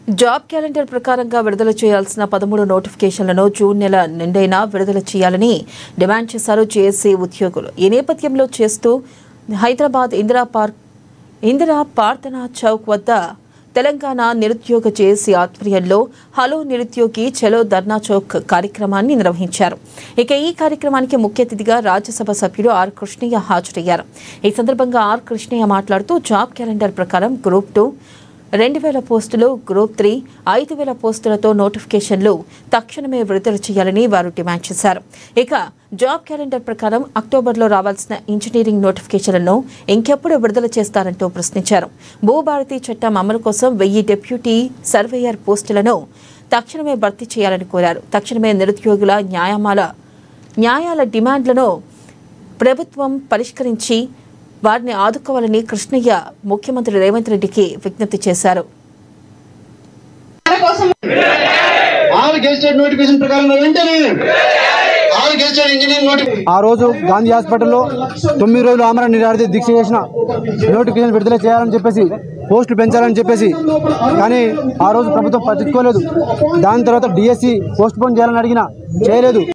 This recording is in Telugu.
జాబ్ క్యాలెండర్ ప్రకారంగా విడుదల చేయాల్సిన 13 నోటిఫికేషన్లను జూన్ నెల నిండైనా విడుదల చేయాలని డిమాండ్ చేశారు జేఏసీ ఉద్యోగులు. ఈ నేపథ్యంలో చేస్తూ హైదరాబాద్ ఇందిరా పార్థనా చౌక్ వద్ద తెలంగాణ నిరుద్యోగ జేఏసీ ఆధ్వర్యంలో హలో నిరుద్యోగి చలో ధర్నా చౌక్ కార్యక్రమాన్ని నిర్వహించారు. ఇక ఈ కార్యక్రమానికి ముఖ్య అతిథిగా రాజ్యసభ సభ్యుడు ఆర్ కృష్ణయ్య హాజరయ్యారు. ఈ సందర్భంగా ఆర్ కృష్ణయ్య మాట్లాడుతూ జాబ్ క్యాలెండర్ ప్రకారం గ్రూప్ 2 2000 పోస్టులు, గ్రూప్ 3 5000 పోస్టులతో నోటిఫికేషన్లు తక్షణమే విడుదల చేయాలని వారు డిమాండ్ చేశారు. ఇక జాబ్ క్యాలెండర్ ప్రకారం అక్టోబర్లో రావాల్సిన ఇంజనీరింగ్ నోటిఫికేషన్లను ఇంకెప్పుడు విడుదల చేస్తారంటూ ప్రశ్నించారు. భూభారతి చట్టం అమలు కోసం 1000 డిప్యూటీ సర్వేయర్ పోస్టులను తక్షణమే భర్తీ చేయాలని కోరారు. తక్షణమే నిరుద్యోగుల న్యాయాల డిమాండ్లను ప్రభుత్వం పరిష్కరించి వారిని ఆదుకోవాలని కృష్ణయ్య ముఖ్యమంత్రి రేవంత్ రెడ్డికి విజ్ఞప్తి చేశారు. ఆ రోజు గాంధీ హాస్పిటల్లో 9 రోజులు ఆమరణ నిరాహార దీక్ష చేసిన నోటిఫికేషన్ విడుదల చేయాలని చెప్పేసి, పోస్టులు పెంచాలని చెప్పేసి, కానీ ఆ రోజు ప్రభుత్వం పట్టించుకోలేదు. దాని తర్వాత డిఎస్సి పోస్ట్ పోన్ చేయాలని అడిగినా చేయలేదు.